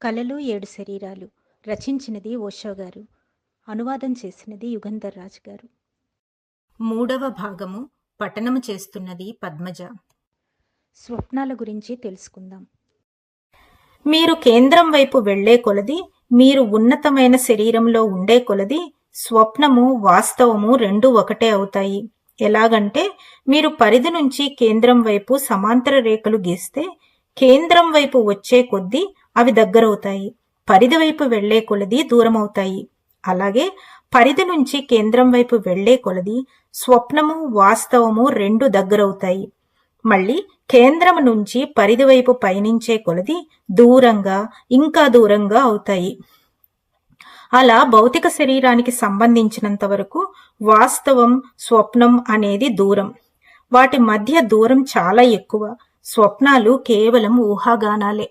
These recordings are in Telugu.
కళలు ఏడు శరీరాలు రచించినది ఓషో గారు. అనువాదం చేసినది యుగంధర్ రాజు గారు. మూడవ భాగము పఠనము చేస్తున్నది పద్మజ. స్వప్నాల గురించి తెలుసుకుందాం. మీరు కేంద్రం వైపు వెళ్లే కొలది, మీరు ఉన్నతమైన శరీరంలో ఉండే కొలది స్వప్నము వాస్తవము రెండు ఒకటే అవుతాయి. ఎలాగంటే మీరు పరిధి నుంచి కేంద్రం వైపు సమాంతర రేఖలు గీస్తే కేంద్రం వైపు వచ్చే కొద్దీ అవి దగ్గరవుతాయి, పరిధి వైపు వెళ్లే కొలది దూరమవుతాయి. అలాగే పరిధి నుంచి కేంద్రం వైపు వెళ్లే కొలది స్వప్నము వాస్తవము రెండు దగ్గరవుతాయి. మళ్ళీ కేంద్రము నుంచి పరిధి వైపు పయనించే కొలది దూరంగా ఇంకా దూరంగా అవుతాయి. అలా భౌతిక శరీరానికి సంబంధించినంత వరకు వాస్తవం స్వప్నం అనేది దూరం. వాటి మధ్య దూరం చాలా ఎక్కువ. స్వప్నాలు కేవలం ఊహాగానాలే.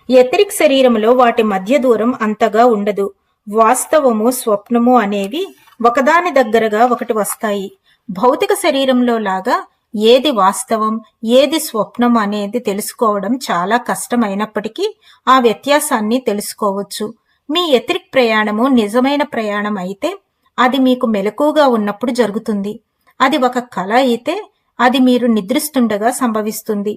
ఎథరిక్ శరీరంలో వాటి మధ్య దూరం అంతగా ఉండదు. వాస్తవము స్వప్నము అనేవి ఒకదాని దగ్గరగా ఒకటి వస్తాయి. భౌతిక శరీరంలో లాగా ఏది వాస్తవం ఏది స్వప్నం అనేది తెలుసుకోవడం చాలా కష్టమైనప్పటికీ ఆ వ్యత్యాసాన్ని తెలుసుకోవచ్చు. మీ ఎథరిక్ ప్రయాణము నిజమైన ప్రయాణం అయితే అది మీకు మెలకువగా ఉన్నప్పుడు జరుగుతుంది. అది ఒక కల అయితే అది మీరు నిద్రిస్తుండగా సంభవిస్తుంది.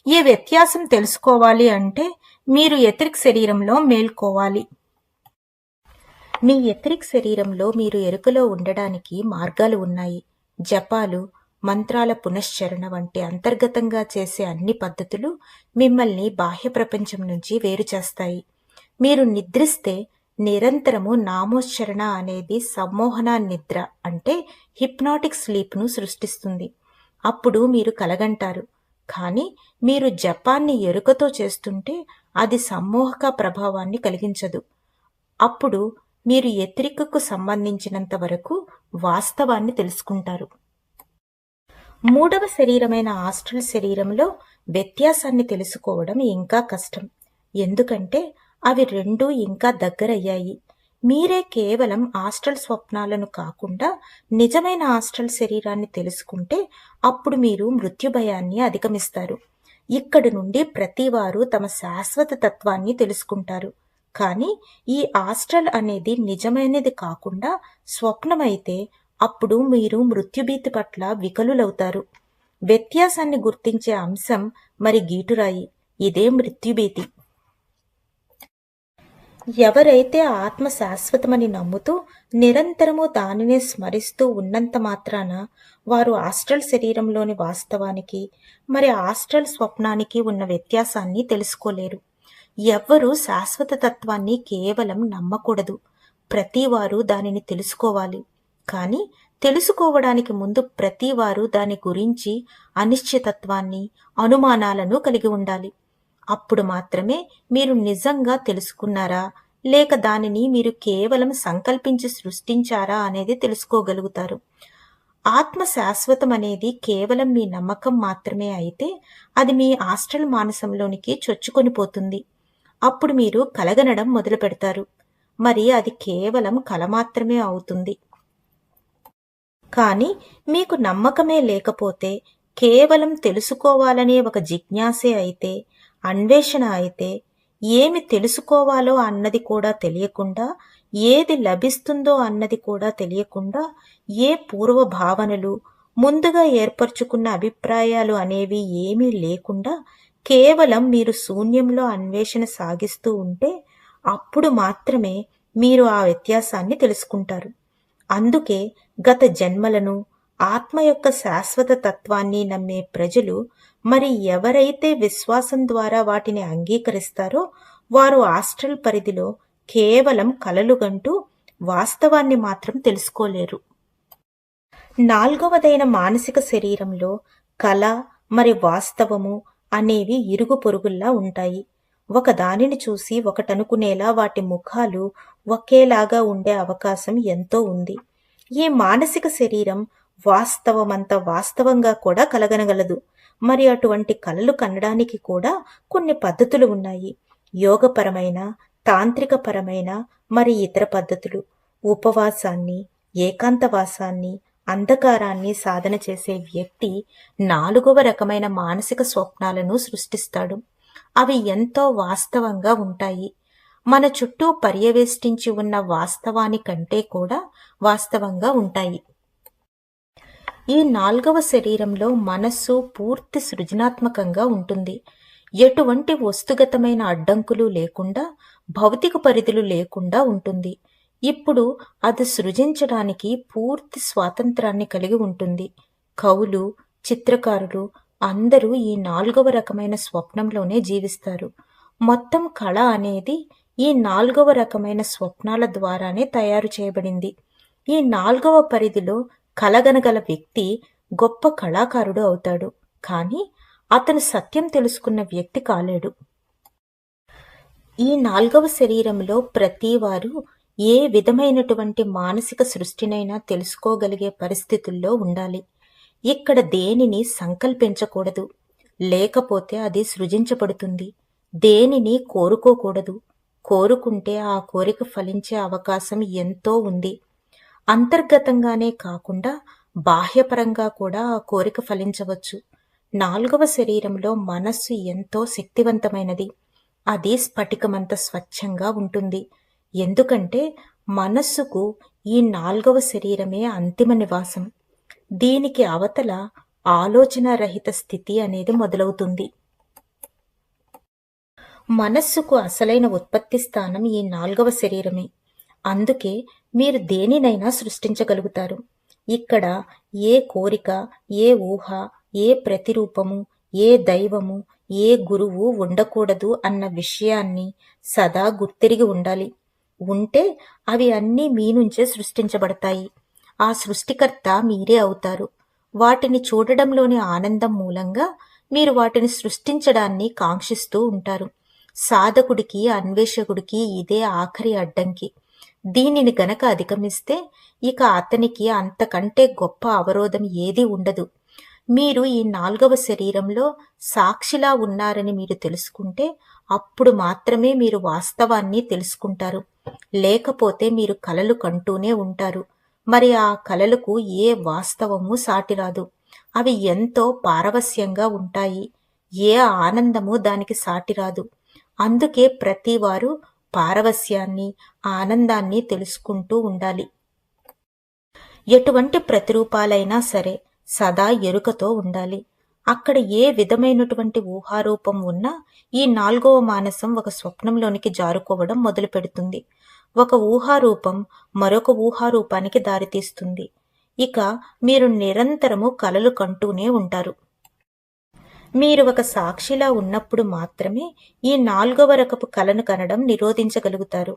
ఈ వ్యత్యాసం తెలుసుకోవాలి అంటే మీరు ఎథరిక్ శరీరంలో మేల్కోవాలి. మీ ఎథరిక్ శరీరంలో మీరు ఎరుకలో ఉండడానికి మార్గాలు ఉన్నాయి. జపాలు, మంత్రాల పునశ్చరణ వంటి అంతర్గతంగా చేసే అన్ని పద్ధతులు మిమ్మల్ని బాహ్య ప్రపంచం నుంచి వేరు చేస్తాయి. మీరు నిద్రిస్తే నిరంతరము నామోచ్చరణ అనేది సమ్మోహన నిద్ర అంటే హిప్నాటిక్ స్లీప్ను సృష్టిస్తుంది. అప్పుడు మీరు కలగంటారు. కానీ మీరు జపాన్ని ఎరుకతో చేస్తుంటే అది సమ్మోహక ప్రభావాన్ని కలిగించదు. అప్పుడు మీరు ఎథరిక్కు సంబంధించినంత వరకు వాస్తవాన్ని తెలుసుకుంటారు. మూడవ శరీరమైన ఆస్ట్రల్ శరీరంలో వ్యత్యాసాన్ని తెలుసుకోవడం ఇంకా కష్టం. ఎందుకంటే అవి రెండూ ఇంకా దగ్గరయ్యాయి. మీరే కేవలం ఆస్ట్రల్ స్వప్నాలను కాకుండా నిజమైన ఆస్ట్రల్ శరీరాన్ని తెలుసుకుంటే అప్పుడు మీరు మృత్యు భయాన్ని అధిగమిస్తారు. ఇక్కడి నుండి ప్రతివారు తమ శాశ్వత తత్వాన్ని తెలుసుకుంటారు. కానీ ఈ ఆస్ట్రల్ అనేది నిజమైనది కాకుండా స్వప్నమైతే అప్పుడు మీరు మృత్యుభీతి పట్ల వికలులవుతారు. వ్యత్యాసాన్ని గుర్తించే అంశం మరి గీటురాయి. ఇదే మృత్యుభీతి. ఎవరైతే ఆత్మ శాశ్వతమని నమ్ముతూ నిరంతరము దానినే స్మరిస్తూ ఉన్నంత మాత్రాన వారు ఆస్ట్రల్ శరీరంలోని వాస్తవానికి మరి ఆస్ట్రల్ స్వప్నానికి ఉన్న వ్యత్యాసాన్ని తెలుసుకోలేరు. ఎవ్వరూ శాశ్వత తత్వాన్ని కేవలం నమ్మకూడదు. ప్రతివారు దానిని తెలుసుకోవాలి. కానీ తెలుసుకోవడానికి ముందు ప్రతివారు దాని గురించి అనిశ్చితత్వాన్ని, అనుమానాలను కలిగి ఉండాలి. అప్పుడు మాత్రమే మీరు నిజంగా తెలుసుకున్నారా లేక దానిని మీరు కేవలం సంకల్పించి సృష్టించారా అనేది తెలుసుకోగలుగుతారు. ఆత్మ శాశ్వతం అనేది కేవలం మీ నమ్మకం మాత్రమే అయితే అది మీ ఆస్ట్రల్ మానసంలోనికి చొచ్చుకొని పోతుంది. అప్పుడు మీరు కలగనడం మొదలు పెడతారు. మరి అది కేవలం కల మాత్రమే అవుతుంది. కానీ మీకు నమ్మకమే లేకపోతే, కేవలం తెలుసుకోవాలనే ఒక జిజ్ఞాసే అయితే, అన్వేషణ అయితే, ఏమి తెలుసుకోవాలో అన్నది కూడా తెలియకుండా, ఏది లభిస్తుందో అన్నది కూడా తెలియకుండా, ఏ పూర్వ భావనలు, ముందుగా ఏర్పరచుకున్న అభిప్రాయాలు అనేవి ఏమీ లేకుండా కేవలం మీరు శూన్యంలో అన్వేషణ సాగిస్తూ ఉంటే అప్పుడు మాత్రమే మీరు ఆ వ్యత్యాసాన్ని తెలుసుకుంటారు. అందుకే గత జన్మలను, ఆత్మ యొక్క శాశ్వత తత్వాన్ని నమ్మే ప్రజలు మరి ఎవరైతే విశ్వాసం ద్వారా వాటిని అంగీకరిస్తారో వారు ఆస్ట్రల్ పరిధిలో కేవలం కలలుగంటూ వాస్తవాన్ని మాత్రం తెలుసుకోలేరు. నాల్గవదైన మానసిక శరీరంలో కళ మరి వాస్తవము అనేవి ఇరుగు పొరుగుల్లా ఉంటాయి. ఒక దానిని చూసి ఒకటనుకునేలా వాటి ముఖాలు ఒకేలాగా ఉండే అవకాశం ఎంతో ఉంది. ఈ మానసిక శరీరం వాస్తవమంత వాస్తవంగా కూడా కలగనగలదు. మరి అటువంటి కలలు కనడానికి కూడా కొన్ని పద్ధతులు ఉన్నాయి. యోగపరమైన, తాంత్రికపరమైన మరి ఇతర పద్ధతులు. ఉపవాసాన్ని, ఏకాంతవాసాన్ని, అంధకారాన్ని సాధన చేసే వ్యక్తి 4వ రకమైన మానసిక స్వప్నాలను సృష్టిస్తాడు. అవి ఎంతో వాస్తవంగా ఉంటాయి. మన చుట్టూ పర్యవేష్టించి ఉన్న వాస్తవానికంటే కూడా వాస్తవంగా ఉంటాయి. ఈ 4వ శరీరంలో మనస్సు పూర్తి సృజనాత్మకంగా ఉంటుంది. ఎటువంటి వస్తుగతమైన అడ్డంకులు లేకుండా, భౌతిక పరిధులు లేకుండా ఉంటుంది. ఇప్పుడు అది సృజించడానికి పూర్తి స్వాతంత్రాన్ని కలిగి ఉంటుంది. కవులు, చిత్రకారులు అందరూ ఈ 4వ రకమైన స్వప్నంలోనే జీవిస్తారు. మొత్తం కళ అనేది ఈ 4వ రకమైన స్వప్నాల ద్వారానే తయారు చేయబడింది. ఈ 4వ పరిధిలో కలగనగల వ్యక్తి గొప్ప కళాకారుడు అవుతాడు. కానీ అతను సత్యం తెలుసుకున్న వ్యక్తి కాలేడు. ఈ 4వ శరీరంలో ప్రతివారు ఏ విధమైనటువంటి మానసిక సృష్టినైనా తెలుసుకోగలిగే పరిస్థితుల్లో ఉండాలి. ఇక్కడ దేనిని సంకల్పించకూడదు, లేకపోతే అది సృజించబడుతుంది. దేనిని కోరుకోకూడదు, కోరుకుంటే ఆ కోరిక ఫలించే అవకాశం ఎంతో ఉంది. అంతర్గతంగానే కాకుండా బాహ్యపరంగా కూడా ఆ కోరిక ఫలించవచ్చు. 4వ శరీరంలో మనస్సు ఎంతో శక్తివంతమైనది. అది స్ఫటికమంత స్వచ్ఛంగా ఉంటుంది. ఎందుకంటే మనస్సుకు ఈ 4వ శరీరమే అంతిమ నివాసం. దీనికి అవతల ఆలోచనారహిత స్థితి అనేది మొదలవుతుంది. మనస్సుకు అసలైన ఉత్పత్తి స్థానం ఈ 4వ శరీరమే. అందుకే మీరు దేనినైనా సృష్టించగలుగుతారు. ఇక్కడ ఏ కోరిక, ఏ ఊహ, ఏ ప్రతిరూపము, ఏ దైవము, ఏ గురువు ఉండకూడదు అన్న విషయాన్ని సదా గుర్తెరిగి ఉండాలి. ఉంటే అవి అన్నీ మీ నుంచే సృష్టించబడతాయి. ఆ సృష్టికర్త మీరే అవుతారు. వాటిని చూడడంలోని ఆనందం మూలంగా మీరు వాటిని సృష్టించడాన్ని కాంక్షిస్తూ ఉంటారు. సాధకుడికి, అన్వేషకుడికి ఇదే ఆఖరి అడ్డంకి. దీనిని గనక అధిగమిస్తే ఇక అతనికి అంతకంటే గొప్ప అవరోధం ఏదీ ఉండదు. మీరు ఈ 4వ శరీరంలో సాక్షిలా ఉన్నారని మీరు తెలుసుకుంటే అప్పుడు మాత్రమే మీరు వాస్తవాన్ని తెలుసుకుంటారు. లేకపోతే మీరు కలలు కంటూనే ఉంటారు. మరి ఆ కలలకు ఏ వాస్తవము సాటిరాదు. అవి ఎంతో పారవస్యంగా ఉంటాయి. ఏ ఆనందము దానికి సాటిరాదు. అందుకే ప్రతివారు పారవస్యాన్ని, ఆనందాన్ని తెలుసుకుంటూ ఉండాలి. ఎటువంటి ప్రతిరూపాలైనా సరే సదా ఎరుకతో ఉండాలి. అక్కడ ఏ విధమైనటువంటి ఊహారూపం ఉన్నా ఈ 4వ మానసం ఒక స్వప్నంలోనికి జారుకోవడం మొదలు పెడుతుంది. ఒక ఊహారూపం మరొక ఊహారూపానికి దారితీస్తుంది. ఇక మీరు నిరంతరము కలలు కంటూనే ఉంటారు. మీరు ఒక సాక్షిలా ఉన్నప్పుడు మాత్రమే ఈ 4వ రకపు కలను కనడం నిరోధించగలుగుతారు.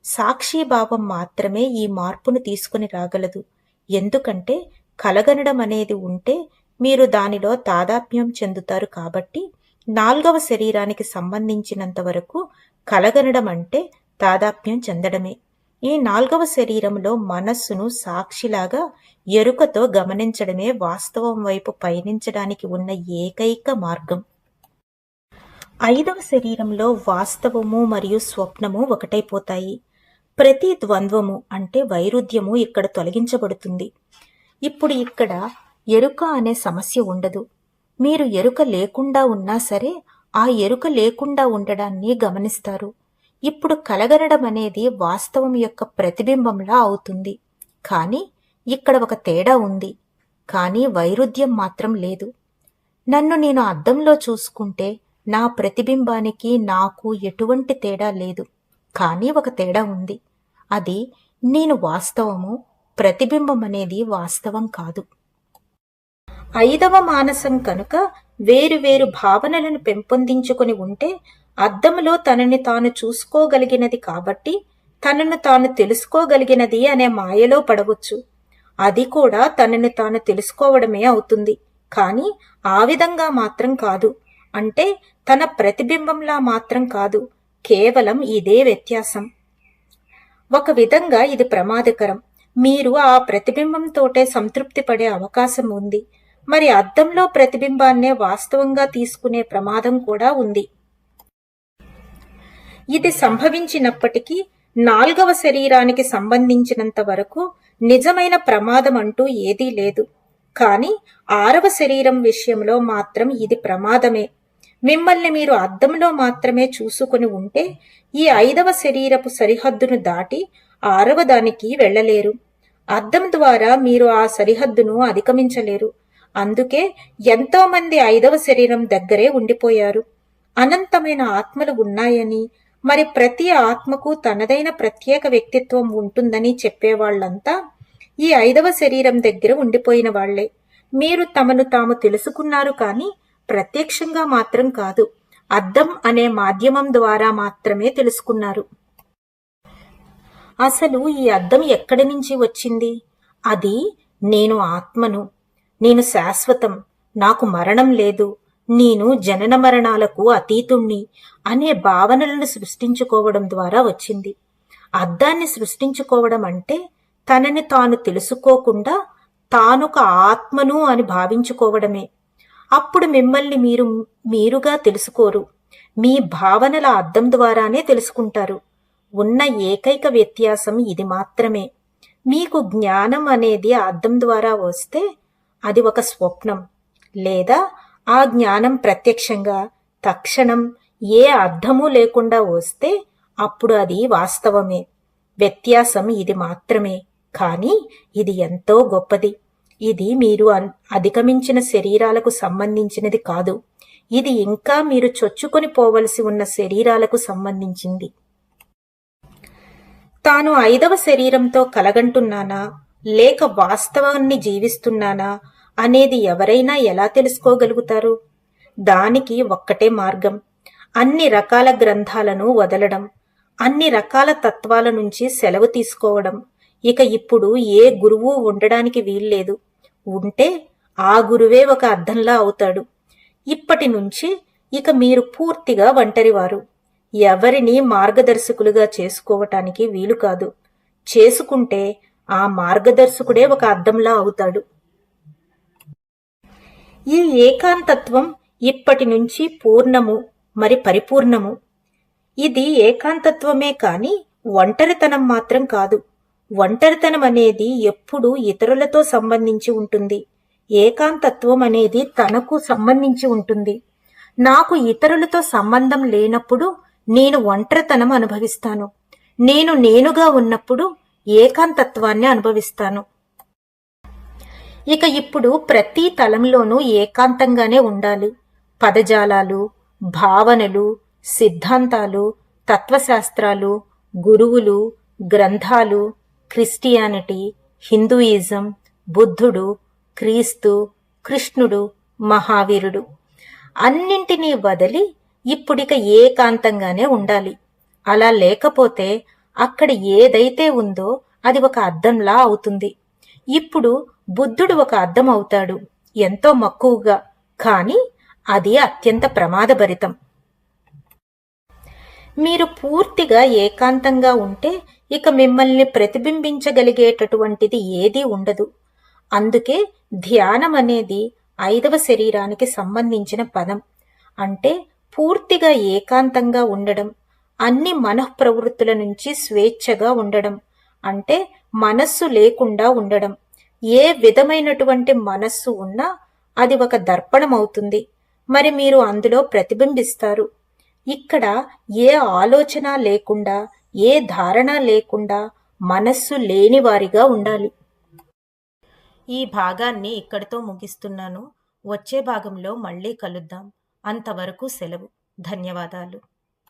సాక్షిభావం మాత్రమే ఈ మార్పును తీసుకుని రాగలదు. ఎందుకంటే కలగనడం అనేది ఉంటే మీరు దానిలో తాదాత్మ్యం చెందుతారు. కాబట్టి 4వ శరీరానికి సంబంధించినంత వరకు కలగనడం అంటే తాదాత్మ్యం చెందడమే. ఈ 4వ శరీరంలో మనస్సును సాక్షిలాగా ఎరుకతో గమనించడమే వాస్తవం వైపు పయనించడానికి ఉన్న ఏకైక మార్గం. 5వ శరీరంలో వాస్తవము మరియు స్వప్నము ఒకటైపోతాయి. ప్రతి ద్వంద్వము అంటే వైరుధ్యము ఇక్కడ తొలగించబడుతుంది. ఇప్పుడు ఇక్కడ ఎరుక అనే సమస్య ఉండదు. మీరు ఎరుక లేకుండా ఉన్నా సరే ఆ ఎరుక లేకుండా ఉండడాన్ని గమనిస్తారు. ఇప్పుడు కలగనడం అనేది వాస్తవం యొక్క ప్రతిబింబంలా అవుతుంది. కానీ ఇక్కడ ఒక తేడా ఉంది. కానీ వైరుధ్యం మాత్రం లేదు. నన్ను నేను అద్దంలో చూసుకుంటే నా ప్రతిబింబానికి నాకు ఎటువంటి తేడా లేదు. కానీ ఒక తేడా ఉంది. అది నేను వాస్తవము, ప్రతిబింబం అనేది వాస్తవం కాదు. 5వ మానసం కనుక వేరు భావనలను పెంపొందించుకొని ఉంటే అద్దములో తనని తాను చూసుకోగలిగినది కాబట్టి తనను తాను తెలుసుకోగలిగినది అనే మాయలో పడవచ్చు. అది కూడా తనని తాను తెలుసుకోవడమే అవుతుంది. కానీ ఆ విధంగా మాత్రం కాదు. అంటే తన ప్రతిబింబంలా మాత్రం కాదు. కేవలం ఇదే వ్యత్యాసం. ఒక విధంగా ఇది ప్రమాదకరం. మీరు ఆ ప్రతిబింబంతోటే సంతృప్తి పడే అవకాశం ఉంది. మరి అద్దంలో ప్రతిబింబాన్నే వాస్తవంగా తీసుకునే ప్రమాదం కూడా ఉంది. ఇది సంభవించినప్పటికీ 4వ శరీరానికి సంబంధించినంత వరకు నిజమైన ప్రమాదం అంటూ ఏదీ లేదు. కానీ 6వ శరీరం విషయంలో మాత్రం ఇది ప్రమాదమే. మిమ్మల్ని మీరు అద్దంలో మాత్రమే చూసుకొని ఉంటే ఈ 5వ శరీరపు సరిహద్దును దాటి 6వ దానికి వెళ్ళలేరు. అద్దం ద్వారా మీరు ఆ సరిహద్దును అధిగమించలేరు. అందుకే ఎంతో మంది 5వ శరీరం దగ్గరే ఉండిపోయారు. అనంతమైన ఆత్మలు ఉన్నాయని, మరి ప్రతి ఆత్మకు తనదైన ప్రత్యేక వ్యక్తిత్వం ఉంటుందని చెప్పేవాళ్లంతా ఈ 5వ శరీరం దగ్గర ఉండిపోయిన వాళ్లే. మీరు తమను తాము తెలుసుకున్నారు కానీ ప్రత్యక్షంగా మాత్రం కాదు. అద్దం అనే మాధ్యమం ద్వారా మాత్రమే తెలుసుకున్నారు. అసలు ఈ అద్దం ఎక్కడి నుంచి వచ్చింది? అది నేను ఆత్మను, నేను శాశ్వతం, నాకు మరణం లేదు, నేను జనన మరణాలకు అతీతుణ్ణి అనే భావనలను సృష్టించుకోవడం ద్వారా వచ్చింది. అద్దాన్ని సృష్టించుకోవడం అంటే తనని తాను తెలుసుకోకుండా తానొక ఆత్మను అని భావించుకోవడమే. అప్పుడు మిమ్మల్ని మీరుగా తెలుసుకోరు. మీ భావనల అద్దం ద్వారానే తెలుసుకుంటారు. ఉన్న ఏకైక వ్యత్యాసం ఇది మాత్రమే. మీకు జ్ఞానం అనేది అద్దం ద్వారా వస్తే అది ఒక స్వప్నం, లేదా ఆ జ్ఞానం ప్రత్యక్షంగా తక్షణం ఏ అర్థమూ లేకుండా వస్తే అప్పుడు అది వాస్తవమే. వ్యత్యాసం ఇది మాత్రమే. కానీ ఇది ఎంతో గొప్పది. ఇది మీరు అధిగమించిన శరీరాలకు సంబంధించినది కాదు. ఇది ఇంకా మీరు చొచ్చుకొని పోవలసి ఉన్న శరీరాలకు సంబంధించింది. తాను 5వ శరీరంతో కలగంటున్నానా లేక వాస్తవాన్ని జీవిస్తున్నానా అనేది ఎవరైనా ఎలా తెలుసుకోగలుగుతారు? దానికి ఒక్కటే మార్గం. అన్ని రకాల గ్రంథాలను వదలడం, అన్ని రకాల తత్వాల నుంచి సెలవు తీసుకోవడం. ఇక ఇప్పుడు ఏ గురువు ఉండడానికి వీల్లేదు. ఉంటే ఆ గురువే ఒక అద్దంలా అవుతాడు. ఇప్పటి నుంచి ఇక మీరు పూర్తిగా ఒంటరివారు. ఎవరిని మార్గదర్శకులుగా చేసుకోవటానికి వీలు కాదు. చేసుకుంటే ఆ మార్గదర్శకుడే ఒక అద్దంలా అవుతాడు. ఈ ఏకాంతత్వం ఇప్పటి నుంచి పూర్ణము, మరి పరిపూర్ణము. ఇది ఏకాంతత్వమే కాని ఒంటరితనం మాత్రం కాదు. ఒంటరితనం అనేది ఎప్పుడూ ఇతరులతో సంబంధించి ఉంటుంది. ఏకాంతత్వం అనేది తనకు సంబంధించి ఉంటుంది. నాకు ఇతరులతో సంబంధం లేనప్పుడు నేను ఒంటరితనం అనుభవిస్తాను. నేను నేనుగా ఉన్నప్పుడు ఏకాంతత్వాన్ని అనుభవిస్తాను. ఇక ఇప్పుడు ప్రతి తలంలోనూ ఏకాంతంగానే ఉండాలి. పదజాలాలు, భావనలు, సిద్ధాంతాలు, తత్వశాస్త్రాలు, గురువులు, గ్రంథాలు, క్రిస్టియానిటీ, హిందూయిజం, బుద్ధుడు, క్రీస్తు, కృష్ణుడు, మహావీరుడు అన్నింటినీ వదిలి ఇప్పుడిక ఏకాంతంగానే ఉండాలి. అలా లేకపోతే అక్కడ ఏదైతే ఉందో అది ఒక అద్దంలా అవుతుంది. ఇప్పుడు బుద్ధుడు ఒక అద్దం అవుతాడు, ఎంతో మక్కువగా, కానీ అది అత్యంత ప్రమాదభరితం. మీరు పూర్తిగా ఏకాంతంగా ఉంటే ఇక మిమ్మల్ని ప్రతిబింబించగలిగేటటువంటిది ఏదీ ఉండదు. అందుకే ధ్యానం అనేది 5వ శరీరానికి సంబంధించిన పదం. అంటే పూర్తిగా ఏకాంతంగా ఉండడం, అన్ని మనఃప్రవృత్తుల నుంచి స్వేచ్ఛగా ఉండడం, అంటే మనస్సు లేకుండా ఉండడం. ఏ విధమైనటువంటి మనస్సు ఉన్నా అది ఒక దర్పణం అవుతుంది. మరి మీరు అందులో ప్రతిబింబిస్తారు. ఇక్కడ ఏ ఆలోచన లేకుండా, ఏ ధారణ లేకుండా మనస్సు లేనివారిగా ఉండాలి. ఈ భాగాన్ని ఇక్కడితో ముగిస్తున్నాను. వచ్చే భాగంలో మళ్ళీ కలుద్దాం. అంతవరకు సెలవు. ధన్యవాదాలు.